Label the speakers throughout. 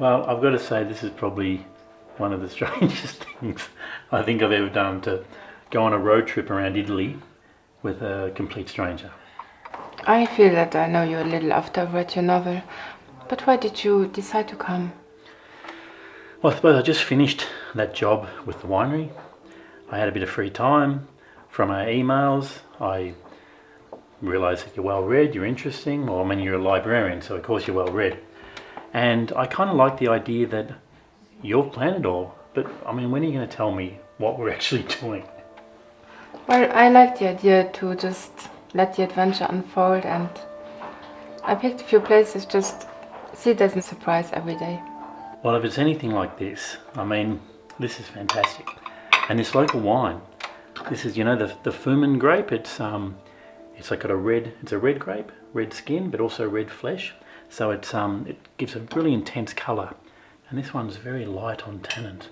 Speaker 1: Well, I've got to say this is probably one of the strangest things I think I've ever done, to go on a road trip around Italy with a complete stranger.
Speaker 2: I feel that I know you a little after I've read your novel, but why did you decide to come?
Speaker 1: Well, I suppose I just finished that job with the winery. I had a bit of free time. From our emails, I realised that you're well read, you're interesting. Well, I mean, you're a librarian, so of course you're well read. And I kind of like the idea that you've planned it all, but I mean, when are you going to tell me what we're actually doing?
Speaker 2: Well, I like the idea to just let the adventure unfold, and I picked a few places, just see it as a surprise every day.
Speaker 1: Well, if it's anything like this, I mean, this is fantastic. And this local wine, this is, you know, the Fumin grape. It's like got a red grape, red skin, but also red flesh. So it gives a really intense colour. And this one's very light on tannins.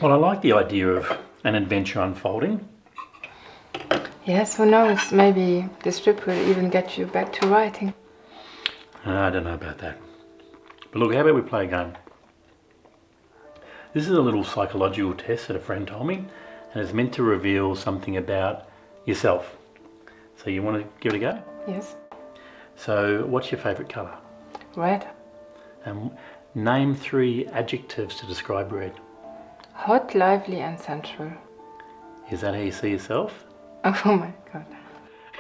Speaker 1: Well, I like the idea of an adventure unfolding.
Speaker 2: Yes, who knows, maybe this trip will even get you back to writing.
Speaker 1: I don't know about that. But look, how about we play a game? This is a little psychological test that a friend told me, and it's meant to reveal something about yourself. So you want to give it a go?
Speaker 2: Yes.
Speaker 1: So what's your favourite colour?
Speaker 2: Red.
Speaker 1: And name 3 adjectives to describe red.
Speaker 2: Hot, lively and sensual.
Speaker 1: Is that how you see yourself?
Speaker 2: Oh my god.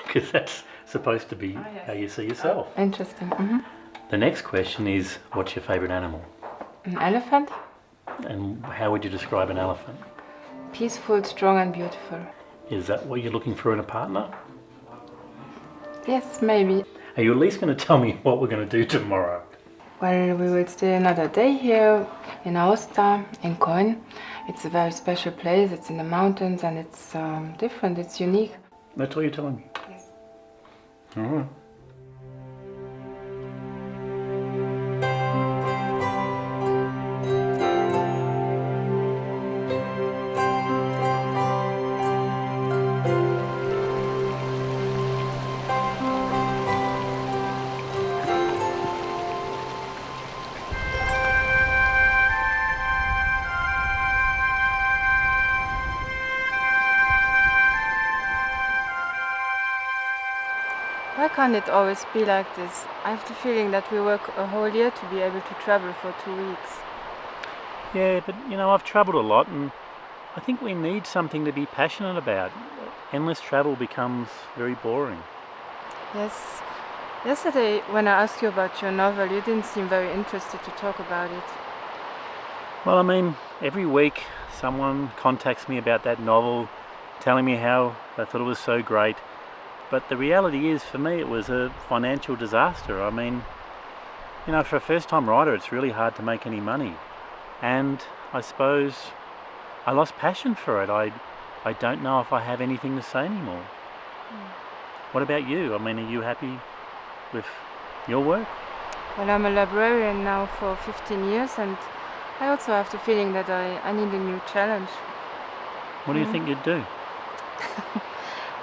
Speaker 1: Because that's supposed to be how you see yourself.
Speaker 2: Interesting.
Speaker 1: The next question is, what's your favourite animal?
Speaker 2: An elephant?
Speaker 1: And how would you describe an elephant?
Speaker 2: Peaceful, strong and beautiful.
Speaker 1: Is that what you're looking for in a partner?
Speaker 2: Yes, maybe.
Speaker 1: Are you at least going to tell me what we're going to do tomorrow?
Speaker 2: Well, we will stay another day here in Aosta, in Coin. It's a very special place. It's in the mountains and it's different. It's unique.
Speaker 1: That's all you're telling me?
Speaker 2: Yes.
Speaker 1: All right.
Speaker 2: Why can't it always be like this? I have the feeling that we work a whole year to be able to travel for 2 weeks.
Speaker 1: Yeah, but you know, I've travelled a lot and I think we need something to be passionate about. Endless travel becomes very boring.
Speaker 2: Yes. Yesterday, when I asked you about your novel, you didn't seem very interested to talk about it.
Speaker 1: Well, I mean, every week someone contacts me about that novel, telling me how they thought it was so great. But the reality is, for me, it was a financial disaster. I mean, you know, for a first-time writer, it's really hard to make any money. And I suppose I lost passion for it. I don't know if I have anything to say anymore. What about you? I mean, are you happy with your work?
Speaker 2: Well, I'm a librarian now for 15 years and I also have the feeling that I need a new challenge.
Speaker 1: What do you think you'd do?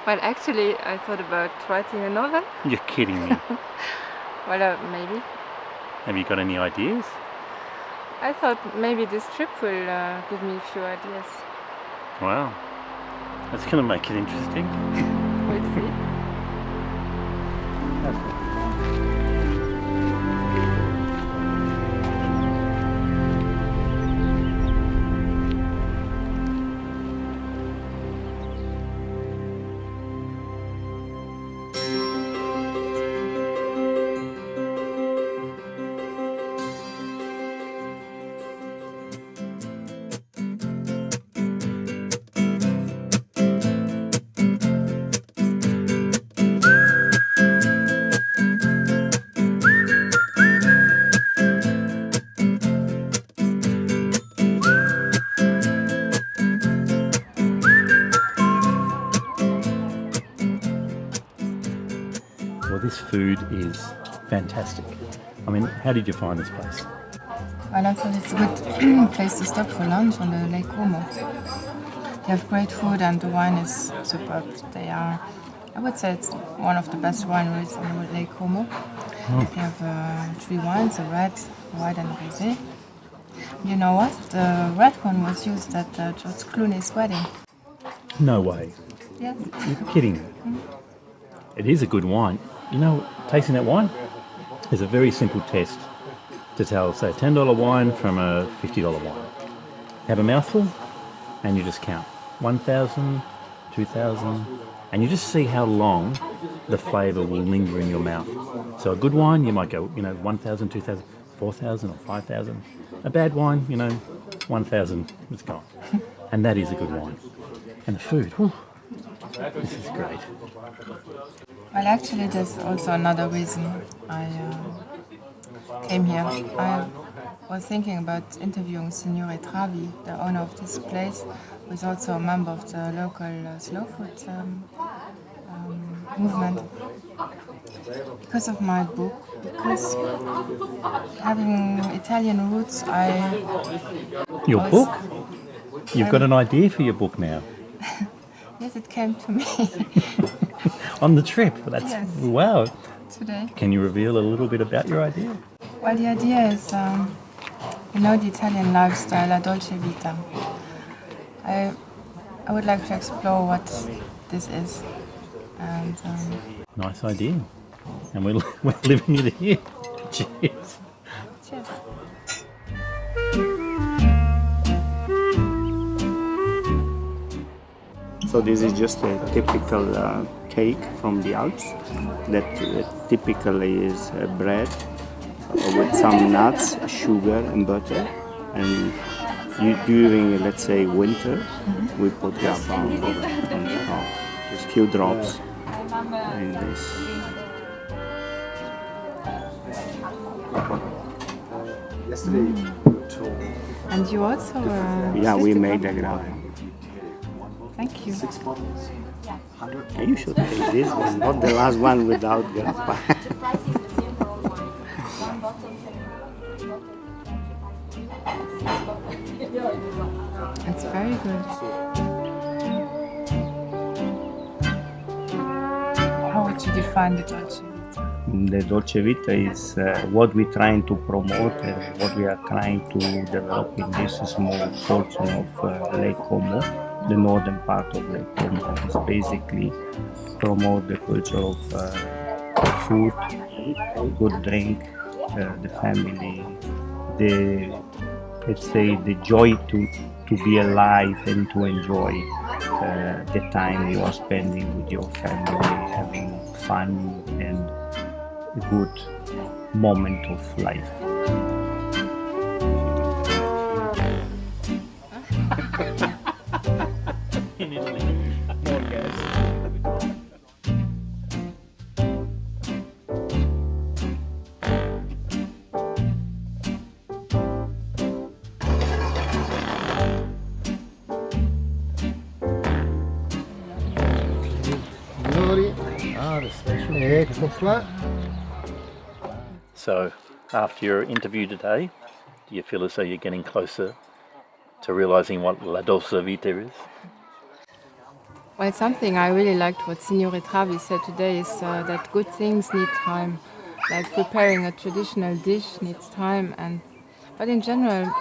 Speaker 2: Well, actually, I thought about writing a novel.
Speaker 1: You're kidding me.
Speaker 2: Well, maybe.
Speaker 1: Have you got any ideas?
Speaker 2: I thought maybe this trip will give me a few ideas.
Speaker 1: Wow. That's going to make it interesting.
Speaker 2: We'll see.
Speaker 1: Well, this food is fantastic. I mean, how did you find this place?
Speaker 2: Well, I thought it's a good place to stop for lunch on the Lake Como. They have great food and the wine is superb. They are, I would say it's one of the best wineries on the Lake Como. We have three wines, a red, white and rosé. You know what? The red one was used at George Clooney's wedding.
Speaker 1: No way.
Speaker 2: Yes.
Speaker 1: You're kidding. It is a good wine. You know, tasting that wine is a very simple test to tell, say, a $10 wine from a $50 wine. Have a mouthful and you just count. 1,000, 2,000, and you just see how long the flavour will linger in your mouth. So a good wine, you might go, 1,000, 2,000, 4,000 or 5,000. A bad wine, 1,000, it's gone. And that is a good wine. And the food, whew, this is great.
Speaker 2: Well, actually, there's also another reason I came here. I was thinking about interviewing Signore Travi, the owner of this place, who is also a member of the local slow food movement. Because of my book, because having Italian roots,
Speaker 1: Your book? You've got an idea for your book now.
Speaker 2: Yes, it came to me
Speaker 1: On the trip. That's
Speaker 2: Yes.
Speaker 1: Wow.
Speaker 2: today.
Speaker 1: Can you reveal a little bit about your idea?
Speaker 2: Well, the idea is, the Italian lifestyle, a Dolce Vita. I would like to explore what this is. And
Speaker 1: Nice idea. And we're living it here. Cheers.
Speaker 2: cheers.
Speaker 3: So this is just a typical cake from the Alps that typically is bread with some nuts, sugar and butter. And during, let's say, winter, we put that on the top. Just few drops like this.
Speaker 2: And you also?
Speaker 3: Yeah, we made the grappa.
Speaker 2: Thank you.
Speaker 3: And you should take this one, not the last one without grappa.
Speaker 2: It's very good. How would you define the Dolce Vita?
Speaker 3: The Dolce Vita is what we're trying to promote and what we are trying to develop in this small portion of Lake Como, the northern part of Lake Como. Is basically promote the culture of food, good drink, the family, the joy to be alive and to enjoy the time you are spending with your family, having fun and a good moment of life.
Speaker 1: In Italy. More gas. The special.
Speaker 4: Ecco qua.
Speaker 1: So, after your interview today, do you feel as though you're getting closer to realising what La Dolce Vita is?
Speaker 2: Well, something I really liked what Signore Travi said today is that good things need time. Like preparing a traditional dish needs time, but in general,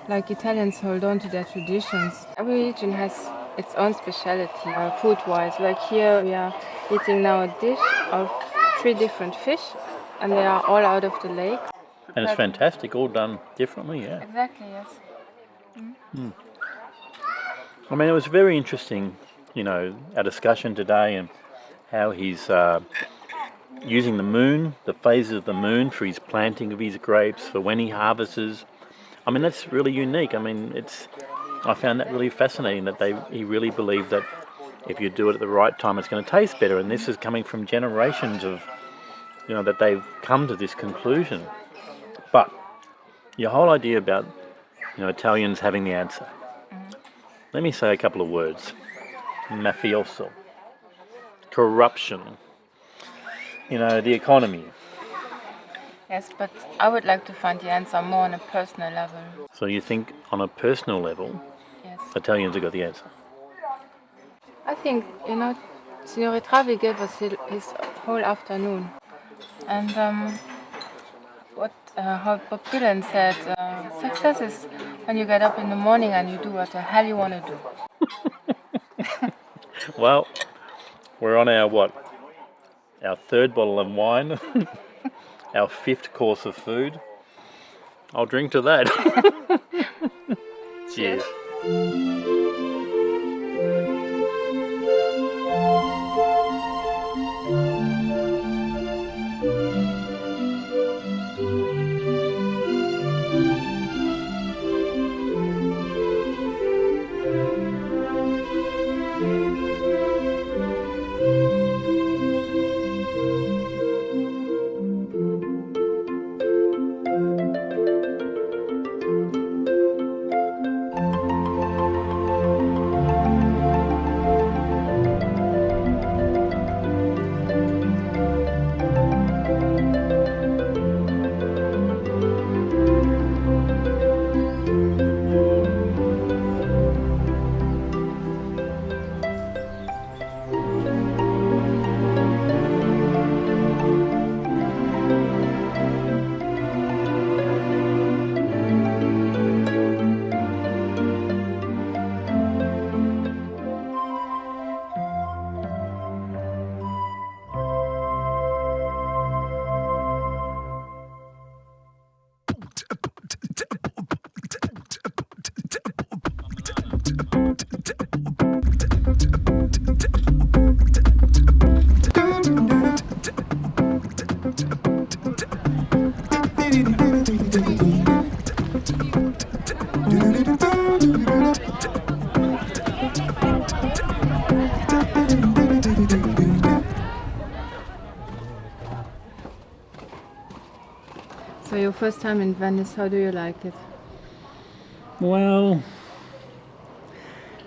Speaker 2: like Italians hold on to their traditions. Every region has its own speciality, food-wise. Like here, we are eating now a dish of 3 different fish, and they are all out of the lake.
Speaker 1: And it's fantastic, all done differently, yeah.
Speaker 2: Exactly, yes.
Speaker 1: I mean, it was very interesting, our discussion today and how he's using the moon, the phases of the moon for his planting of his grapes, for when he harvests. I mean, that's really unique. I mean, I found that really fascinating that he really believed that if you do it at the right time, it's going to taste better. And this is coming from generations of, that they've come to this conclusion. But your whole idea about, Italians having the answer. Let me say a couple of words. Mafioso. Corruption. The economy.
Speaker 2: Yes, but I would like to find the answer more on a personal level.
Speaker 1: So you think on a personal level,
Speaker 2: Yes.
Speaker 1: Italians have got the answer?
Speaker 2: I think, Signore Travi gave us his whole afternoon. And how Bob Dylan said, success is when you get up in the morning and you do what the hell you want to do.
Speaker 1: Well, we're on our third bottle of wine, our fifth course of food. I'll drink to that. Cheers.
Speaker 2: So your first time in Venice, how do you like it?
Speaker 1: Well,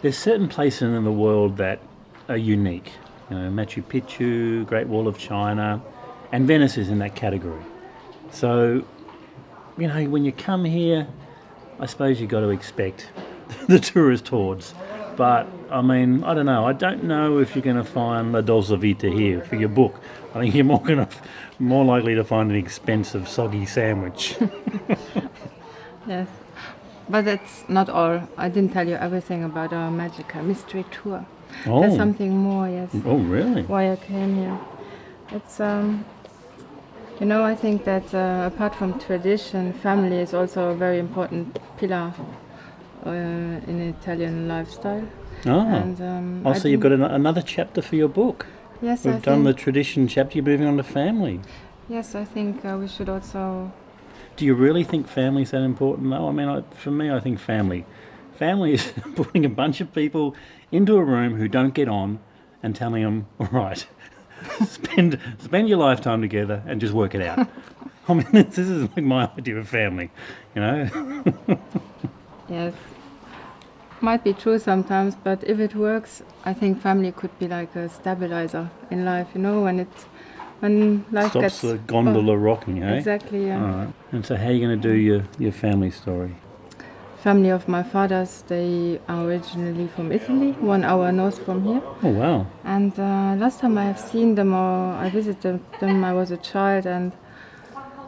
Speaker 1: there's certain places in the world that are unique. You know, Machu Picchu, Great Wall of China, and Venice is in that category. So, you know, when you come here, I suppose you've got to expect the tourist hordes. But, I mean, I don't know. I don't know if you're going to find La Dolce Vita here for your book. I think you're more likely to find an expensive, soggy sandwich.
Speaker 2: Yes. But that's not all. I didn't tell you everything about our magical mystery tour.
Speaker 1: Oh.
Speaker 2: There's something more, yes.
Speaker 1: Oh, really?
Speaker 2: Why I came here. It's, you know, I think that apart from tradition, family is also a very important pillar in Italian lifestyle.
Speaker 1: Oh,
Speaker 2: And,
Speaker 1: so you've got another chapter for your book.
Speaker 2: Yes,
Speaker 1: We've done the tradition chapter, you're moving on to family.
Speaker 2: Yes, I think we should also...
Speaker 1: Do you really think family's that important though? I mean, for me, I think family is putting a bunch of people into a room who don't get on and telling them, all right, spend your lifetime together and just work it out. I mean, this is like my idea of family, you know?
Speaker 2: Yes, might be true sometimes, but if it works, I think family could be like a stabilizer in life, you know, when life
Speaker 1: Stops
Speaker 2: gets...
Speaker 1: the gondola rocking, eh?
Speaker 2: Exactly, yeah.
Speaker 1: All right. And so how are you going to do your family story?
Speaker 2: Family of my fathers, they are originally from Italy, 1 hour north from here.
Speaker 1: Oh, wow.
Speaker 2: And last time I have seen them or I visited them, I was a child and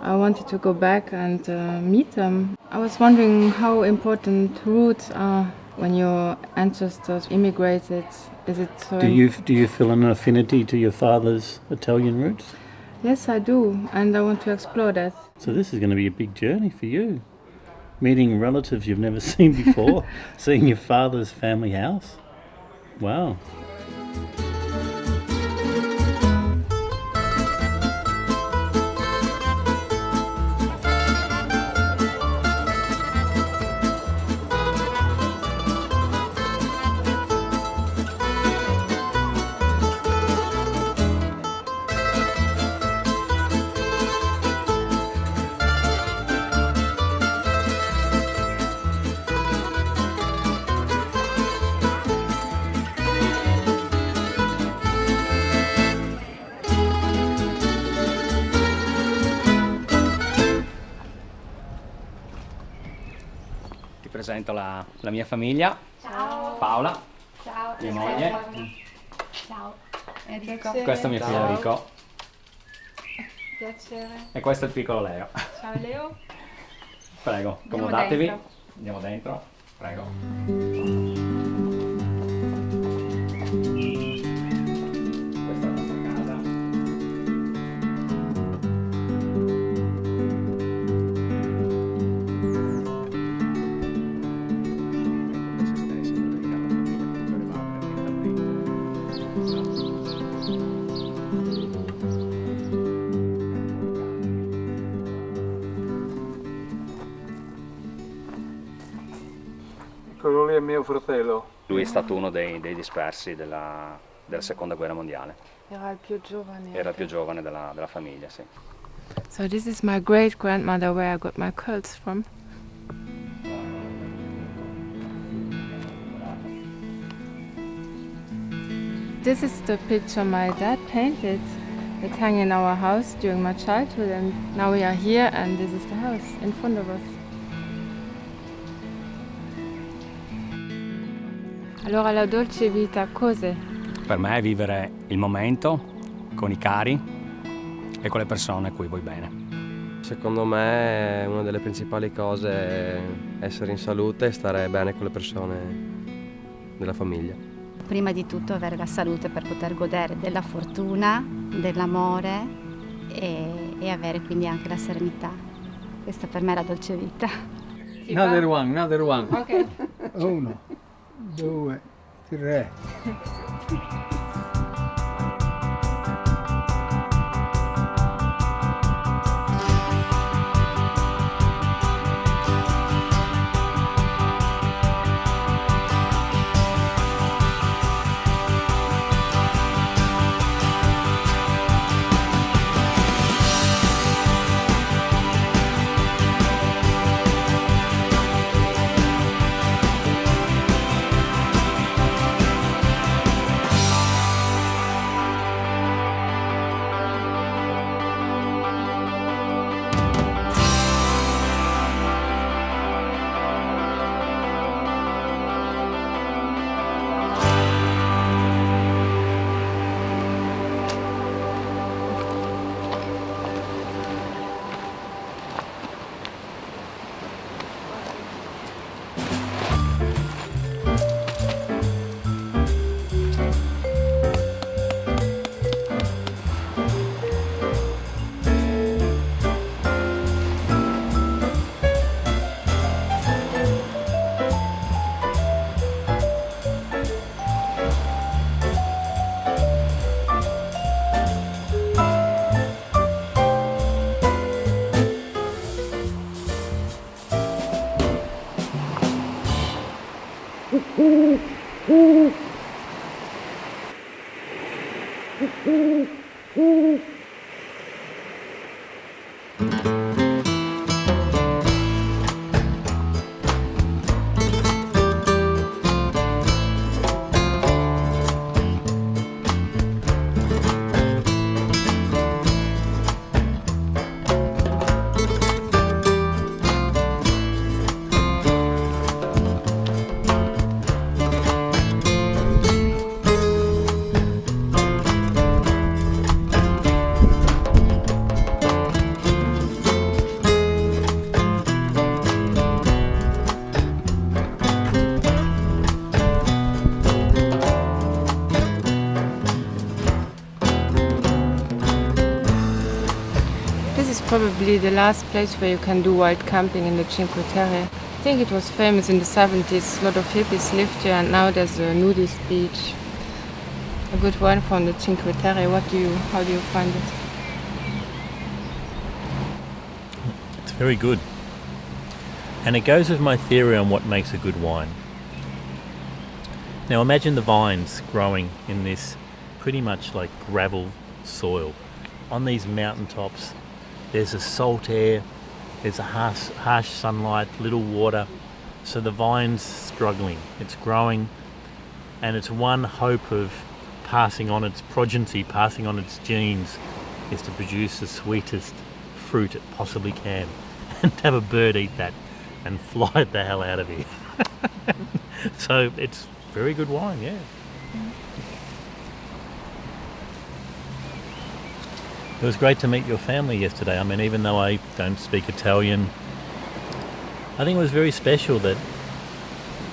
Speaker 2: I wanted to go back and meet them. I was wondering how important roots are when your ancestors immigrated. Is it so?
Speaker 1: Do you feel an affinity to your father's Italian roots?
Speaker 2: Yes, I do, and I want to explore that.
Speaker 1: So this is going to be a big journey for you. Meeting relatives you've never seen before, seeing your father's family house. Wow.
Speaker 4: Presento la mia famiglia.
Speaker 5: Ciao.
Speaker 4: Paola,
Speaker 5: Ciao.
Speaker 4: mia moglie.
Speaker 5: Ciao. Enrico.
Speaker 4: Questo è mio figlio Enrico.
Speaker 2: Piacere.
Speaker 4: E questo è il piccolo Leo.
Speaker 2: Ciao Leo.
Speaker 4: Prego,
Speaker 2: Andiamo
Speaker 4: accomodatevi.
Speaker 2: dentro.
Speaker 4: Andiamo dentro. Prego. Questa è la nostra casa.
Speaker 5: Quello lì è mio fratello.
Speaker 4: Lui è stato uno dei dispersi della seconda guerra mondiale.
Speaker 2: Era il più giovane.
Speaker 4: Era il più giovane della famiglia, sì.
Speaker 2: So this is my great grandmother where I got my curls from. This is the picture my dad painted. It hung in our house during my childhood, and now we are here and this is the house in front of us. Allora la dolce vita cos'è?
Speaker 4: Per me è vivere il momento con i cari e con le persone a cui vuoi bene.
Speaker 6: Secondo me una delle principali cose è essere in salute e stare bene con le persone della famiglia.
Speaker 7: Prima di tutto avere la salute per poter godere della fortuna, dell'amore e avere quindi anche la serenità. Questa per me è la dolce vita.
Speaker 5: Another one.
Speaker 2: Ok.
Speaker 5: 1, 2, 3.
Speaker 2: Probably the last place where you can do wild camping in the Cinque Terre. I think it was famous in the 70s. A lot of hippies lived here, and now there's a nudist beach. A good one from the Cinque Terre. How do you find it?
Speaker 1: It's very good. And it goes with my theory on what makes a good wine. Now imagine the vines growing in this pretty much like gravel soil on these mountaintops. There's a salt air, there's a harsh sunlight, little water, so the vine's struggling, it's growing, and its one hope of passing on its progeny, passing on its genes, is to produce the sweetest fruit it possibly can, and have a bird eat that and fly the hell out of here. So it's very good wine, yeah. It was great to meet your family yesterday. I mean, even though I don't speak Italian, I think it was very special that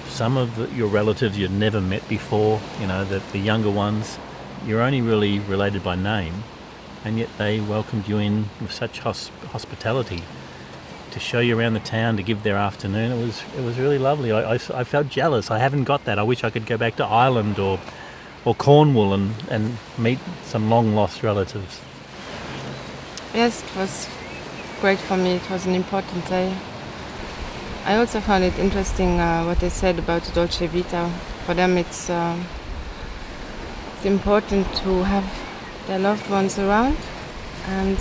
Speaker 1: some of your relatives you'd never met before, you know, the younger ones, you're only really related by name, and yet they welcomed you in with such hospitality to show you around the town, to give their afternoon. It was really lovely. I felt jealous. I haven't got that. I wish I could go back to Ireland or Cornwall and meet some long lost relatives.
Speaker 2: Yes, it was great for me. It was an important day. I also found it interesting what they said about the Dolce Vita. For them it's important to have their loved ones around, and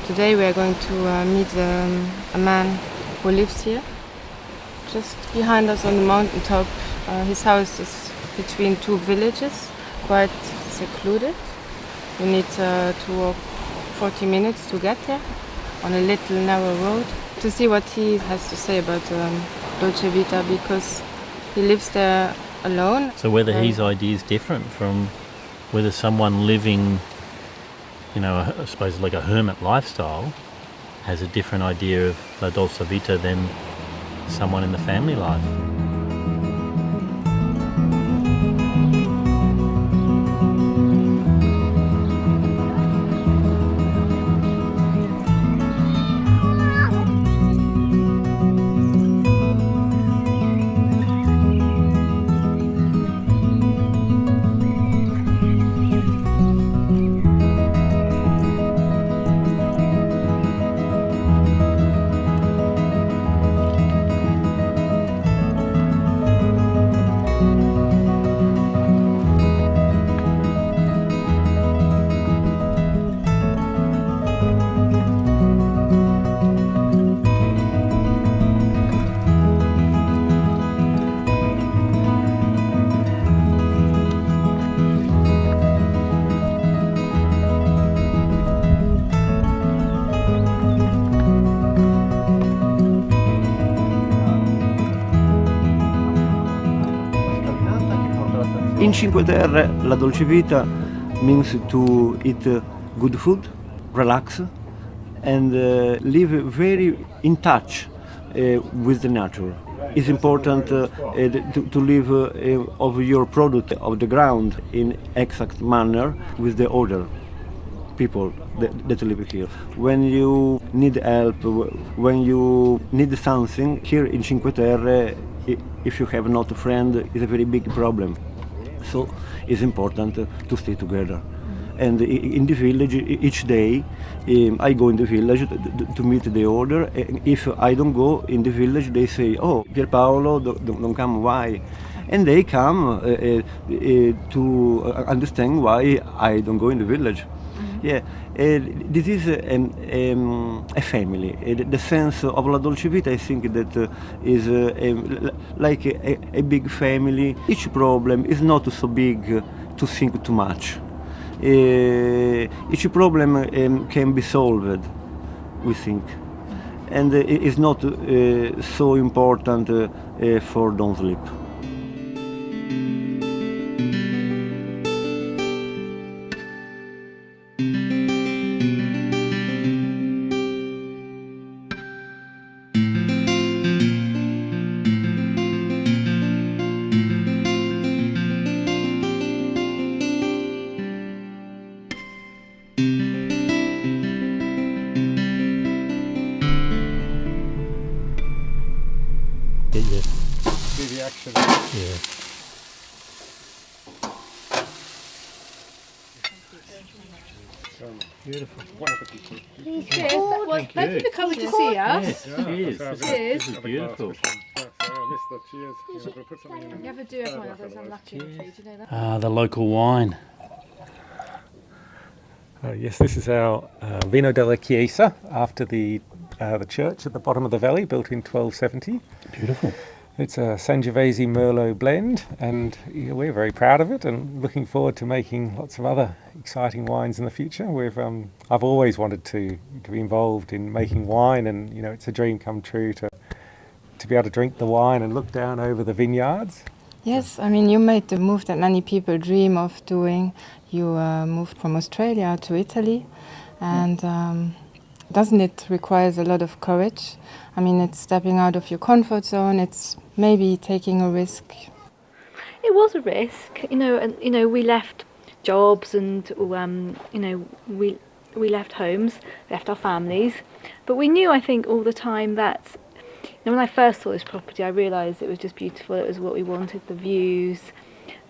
Speaker 2: today we are going to meet a man who lives here, just behind us on the mountaintop. His house is between two villages, quite secluded. You need to walk 40 minutes to get there on a little narrow road, to see what he has to say about Dolce Vita, because he lives there alone.
Speaker 1: So whether his idea is different from whether someone living, you know, I suppose like a hermit lifestyle has a different idea of La Dolce Vita than someone in the family life.
Speaker 3: In Cinque Terre, la Dolce Vita means to eat good food, relax, and live very in touch with the nature. It's important to live of your product of the ground in exact manner with the other people that live here. When you need help, when you need something, here in Cinque Terre, if you have not a friend, it's a very big problem. So it's important to stay together. And in the village, each day, I go in the village to meet the other. If I don't go in the village, they say, "Oh, Pierpaolo, don't come, why?" And they come to understand why I don't go in the village. Yeah, this is a family. The sense of La Dolce Vita, I think that is like a big family. Each problem is not so big to think too much. Each problem can be solved, we think. And it is not so important for don't sleep.
Speaker 5: See the action.
Speaker 1: Yeah. Beautiful.
Speaker 8: Thank you for coming to see us.
Speaker 1: Cheers. This is beautiful.
Speaker 8: You never do everyone others unlucky. Do you know that?
Speaker 1: The local wine.
Speaker 9: Yes, this is our Vino della Chiesa, after the church at the bottom of the valley, built in 1270.
Speaker 1: Beautiful.
Speaker 9: It's a Sangiovese Merlot blend, and we're very proud of it and looking forward to making lots of other exciting wines in the future. I've always wanted to be involved in making wine, and it's a dream come true to be able to drink the wine and look down over the vineyards.
Speaker 2: Yes, I mean, you made the move that many people dream of doing. You moved from Australia to Italy, and doesn't it require a lot of courage? I mean, it's stepping out of your comfort zone, it's maybe taking a risk.
Speaker 8: It was a risk, and we left jobs and we left homes, left our families, but we knew, I think, all the time that when I first saw this property, I realised it was just beautiful. It was what we wanted, the views,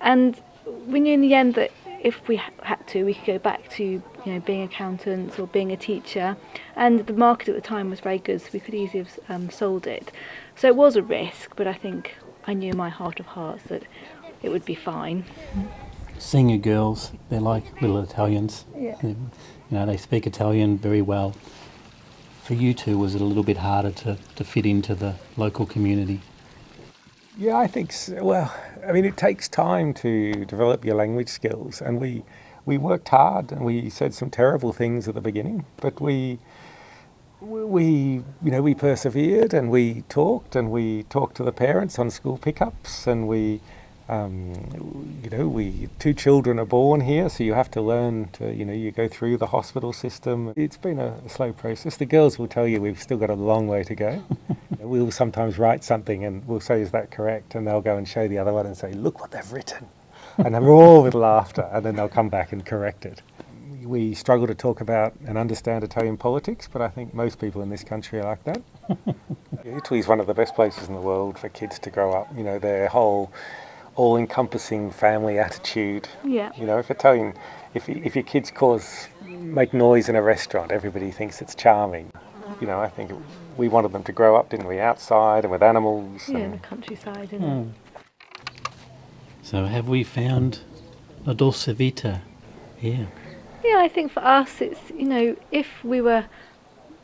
Speaker 8: and we knew in the end that if we had to, we could go back to being accountants or being a teacher, and the market at the time was very good, so we could easily have sold it. So it was a risk, but I think I knew in my heart of hearts that it would be fine.
Speaker 1: Senior girls, they're like little Italians.
Speaker 8: Yeah.
Speaker 1: They speak Italian very well. For you two, was it a little bit harder to fit into the local community?
Speaker 9: Yeah, I think so. Well, I mean, it takes time to develop your language skills, and we worked hard, and we said some terrible things at the beginning, but we persevered, and we talked to the parents on school pickups, and two children are born here, so you have to learn to, you go through the hospital system. It's been a slow process. The girls will tell you we've still got a long way to go. We'll sometimes write something and we'll say, is that correct? And they'll go and show the other one and say, look what they've written. And then we're all with laughter, and then they'll come back and correct it. We struggle to talk about and understand Italian politics, but I think most people in this country are like that. Italy is one of the best places in the world for kids to grow up. Their whole all-encompassing family attitude.
Speaker 8: Yeah.
Speaker 9: If your kids make noise in a restaurant, everybody thinks it's charming. I think we wanted them to grow up, didn't we, outside and with animals.
Speaker 8: Yeah, the countryside, isn't it?
Speaker 1: So have we found La Dolce Vita here?
Speaker 8: Yeah, I think for us it's, if we were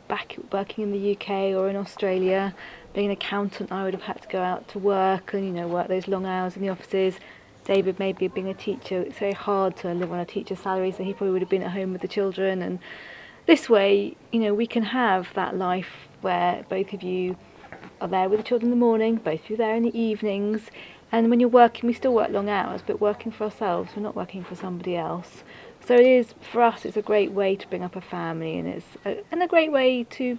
Speaker 8: back working in the UK or in Australia, being an accountant, I would have had to go out to work and, work those long hours in the offices. David maybe being a teacher, it's very hard to live on a teacher's salary, so he probably would have been at home with the children. And this way, we can have that life where both of you are there with the children in the morning, both of you there in the evenings. And when you're working, we still work long hours, but working for ourselves, we're not working for somebody else. So it is, for us, it's a great way to bring up a family, and it's a great way to,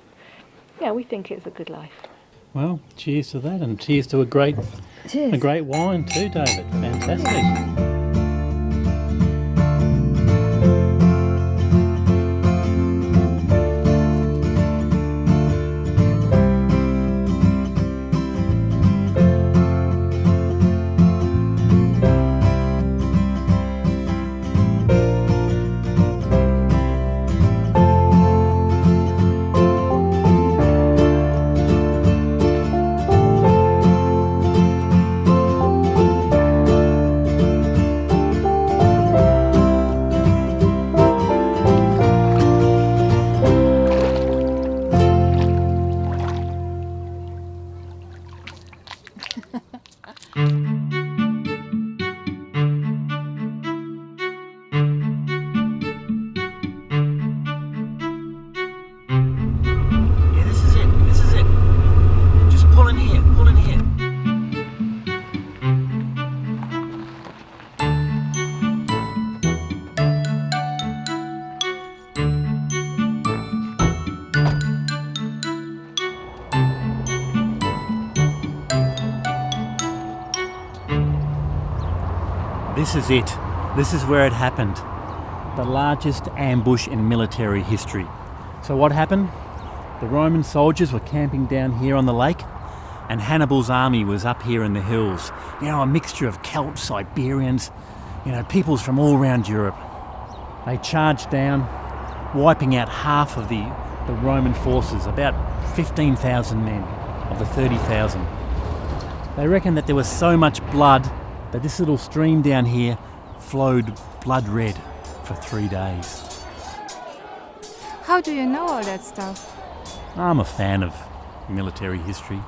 Speaker 8: we think it's a good life.
Speaker 1: Well, cheers to that, and cheers to a great wine too, David. Fantastic. This is it. This is where it happened. The largest ambush in military history. So what happened? The Roman soldiers were camping down here on the lake, and Hannibal's army was up here in the hills. A mixture of Celts, Iberians, peoples from all around Europe. They charged down, wiping out half of the Roman forces, about 15,000 men of the 30,000. They reckon that there was so much blood that this little stream down here flowed blood red for 3 days.
Speaker 2: How do you know all that stuff?
Speaker 1: I'm a fan of military history.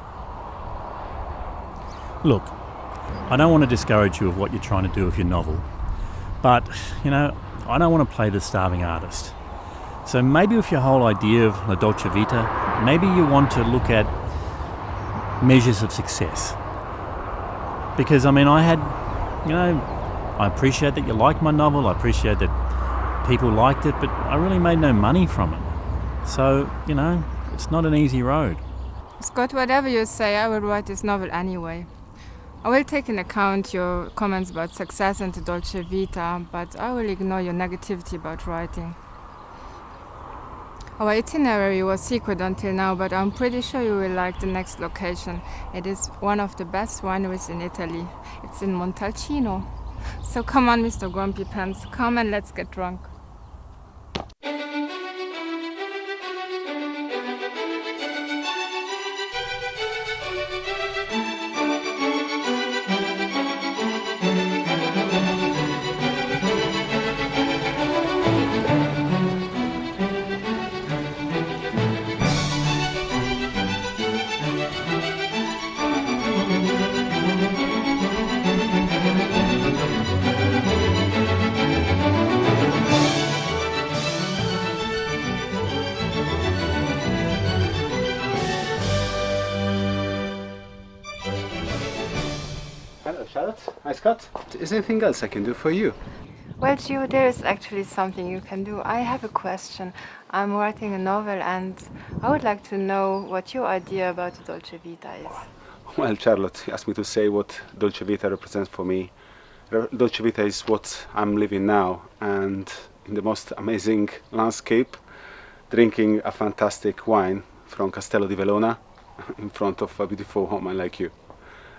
Speaker 1: Look, I don't want to discourage you of what you're trying to do with your novel, but, I don't want to play the starving artist. So maybe with your whole idea of La Dolce Vita, maybe you want to look at measures of success. Because I mean, I appreciate that you liked my novel, I appreciate that people liked it, but I really made no money from it. So, it's not an easy road.
Speaker 2: Scott, whatever you say, I will write this novel anyway. I will take into account your comments about success and the Dolce Vita, but I will ignore your negativity about writing. Our itinerary was secret until now, but I'm pretty sure you will like the next location. It is one of the best wineries in Italy. It's in Montalcino. So come on, Mr. Grumpy Pants, come and let's get drunk.
Speaker 10: Hello, Charlotte. Hi, Scott. Is there anything else I can do for you?
Speaker 2: Well, Gio, there is actually something you can do. I have a question. I'm writing a novel and I would like to know what your idea about the Dolce Vita is.
Speaker 10: Well, Charlotte asked me to say what Dolce Vita represents for me. Dolce Vita is what I'm living now, and in the most amazing landscape, drinking a fantastic wine from Castello di Verona in front of a beautiful woman like you.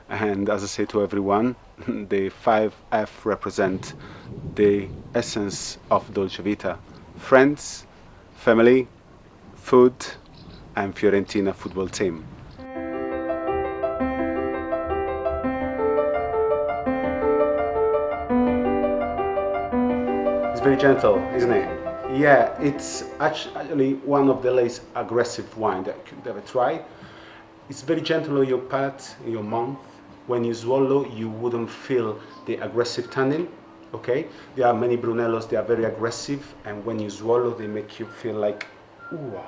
Speaker 10: And as I say to everyone, the 5F represent the essence of Dolce Vita: friends, family, food, and Fiorentina football team. It's very gentle, isn't it? Yeah, it's actually one of the less aggressive wine that you could ever try. It's very gentle on your palate, in your mouth. When you swallow, you wouldn't feel the aggressive tannin, okay? There are many Brunellos, they are very aggressive, and when you swallow, they make you feel like, ooh.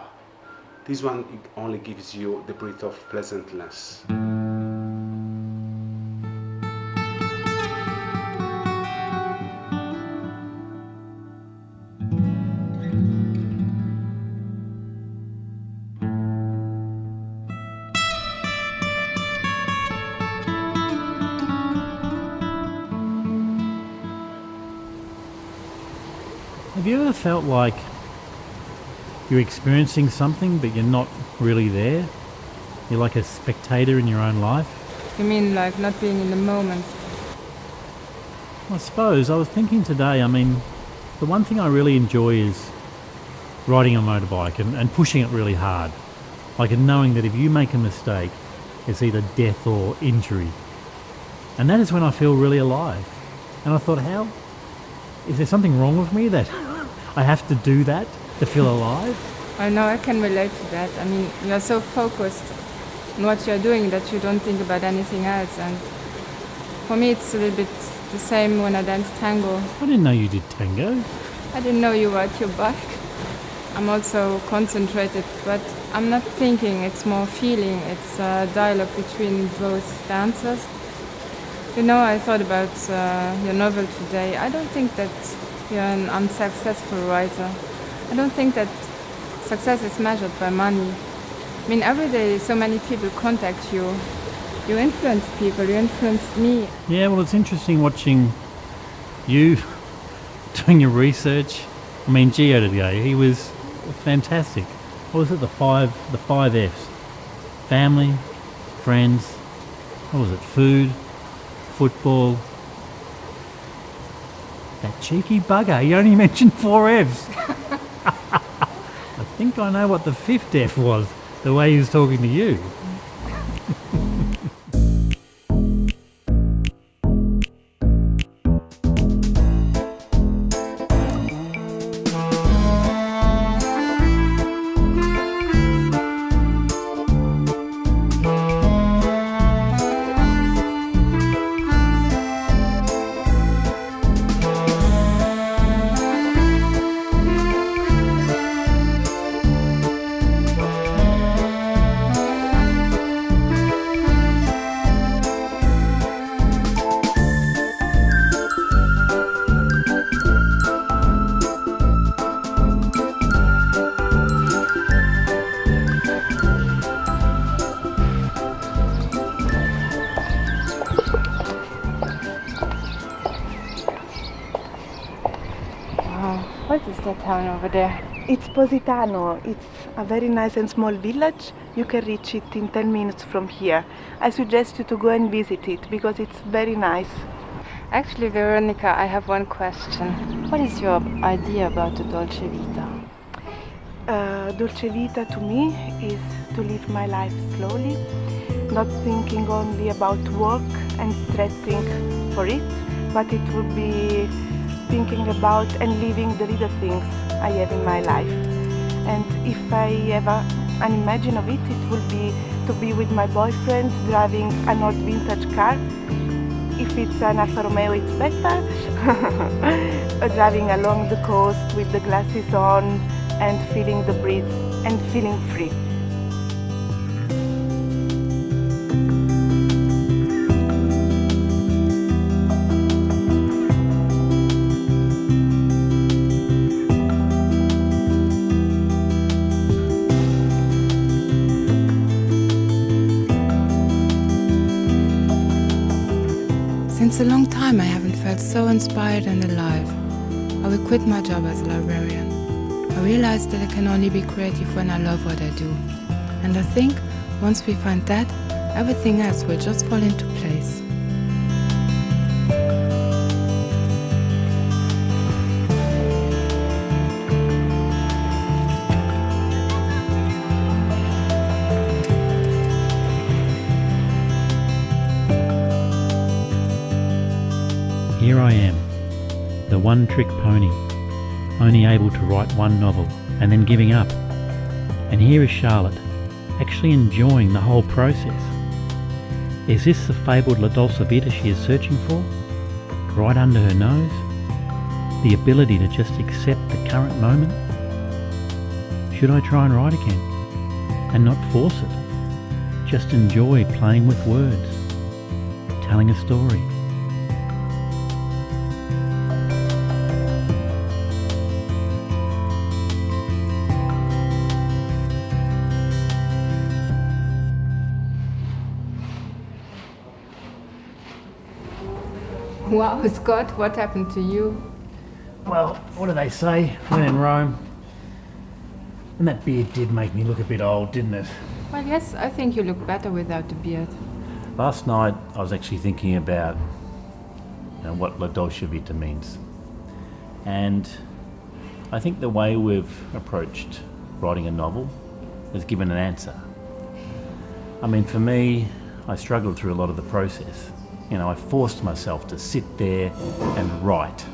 Speaker 10: This one only gives you the breath of pleasantness.
Speaker 1: Have you ever felt like you're experiencing something but you're not really there? You're like a spectator in your own life?
Speaker 2: You mean like not being in the moment?
Speaker 1: I suppose. I was thinking today, the one thing I really enjoy is riding a motorbike and pushing it really hard. Like, and knowing that if you make a mistake, it's either death or injury. And that is when I feel really alive. And I thought, is there something wrong with me that I have to do that to feel alive?
Speaker 2: I know, I can relate to that. You're so focused on what you're doing that you don't think about anything else. And for me, it's a little bit the same when I dance tango.
Speaker 1: I didn't know you did tango.
Speaker 2: I didn't know you ride your bike. I'm also concentrated, but I'm not thinking, it's more feeling. It's a dialogue between both dancers. I thought about your novel today. I don't think that you're an unsuccessful writer. I don't think that success is measured by money. Every day so many people contact you. You influence people, you influence me.
Speaker 1: Yeah, well, it's interesting watching you doing your research. Gio today, he was fantastic. What was it, the five Fs? Family, friends, what was it, food, football. That cheeky bugger, he only mentioned 4 Fs. I think I know what the 5th F was, the way he was talking to you.
Speaker 2: town over there?
Speaker 11: It's Positano. It's a very nice and small village. You can reach it in 10 minutes from here. I suggest you to go and visit it because it's very nice.
Speaker 2: Actually, Veronica, I have one question. What is your idea about the Dolce Vita?
Speaker 11: Dolce Vita to me is to live my life slowly, not thinking only about work and stressing for it, but it would be thinking about and living the little things I have in my life. And if I have an imagine of it, it will be to be with my boyfriend driving an old vintage car. If it's an Alfa Romeo, it's better. Driving along the coast with the glasses on and feeling the breeze and feeling free.
Speaker 2: Since a long time I haven't felt so inspired and alive. I will quit my job as a librarian. I realized that I can only be creative when I love what I do. And I think once we find that, everything else will just fall into place.
Speaker 1: Here I am, the one-trick pony, only able to write one novel and then giving up. And here is Charlotte, actually enjoying the whole process. Is this the fabled La Dolce Vita she is searching for? Right under her nose? The ability to just accept the current moment? Should I try and write again? And not force it? Just enjoy playing with words, telling a story.
Speaker 2: Wow, Scott, what happened to you?
Speaker 1: Well, what do they say when in Rome? And that beard did make me look a bit old, didn't it?
Speaker 2: Well, yes, I think you look better without the beard.
Speaker 1: Last night I was actually thinking about what La Dolce Vita means. And I think the way we've approached writing a novel has given an answer. I mean, for me, I struggled through a lot of the process. I forced myself to sit there and write.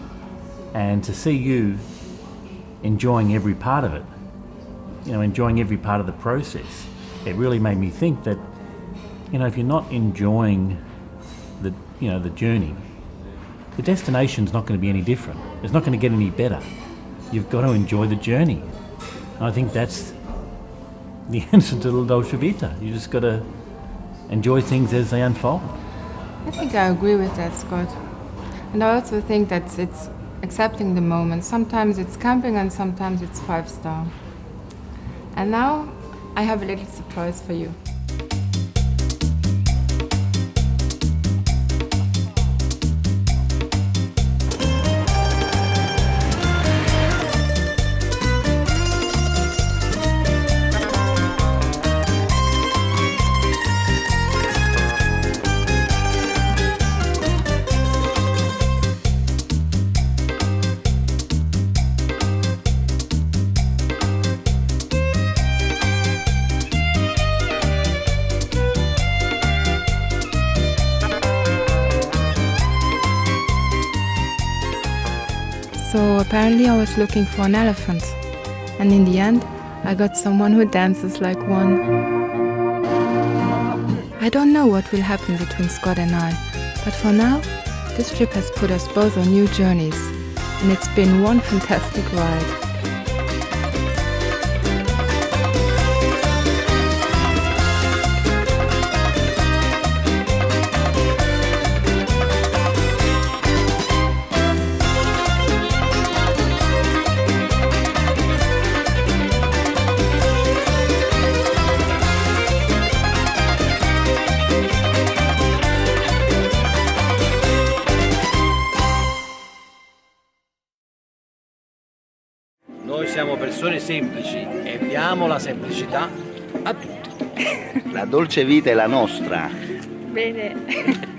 Speaker 1: And to see you enjoying every part of it, enjoying every part of the process, it really made me think that, if you're not enjoying the journey, the destination's not going to be any different. It's not going to get any better. You've got to enjoy the journey. And I think that's the answer to La Dolce Vita. You just got to enjoy things as they unfold.
Speaker 2: I think I agree with that, Scott. And I also think that it's accepting the moment. Sometimes it's camping and sometimes it's 5-star. And now I have a little surprise for you. So apparently I was looking for an elephant. And in the end, I got someone who dances like one. I don't know what will happen between Scott and I, but for now, this trip has put us both on new journeys. And it's been one fantastic ride.
Speaker 12: persone semplici e diamo la semplicità a tutti.
Speaker 13: La dolce vita è la nostra.
Speaker 8: Bene.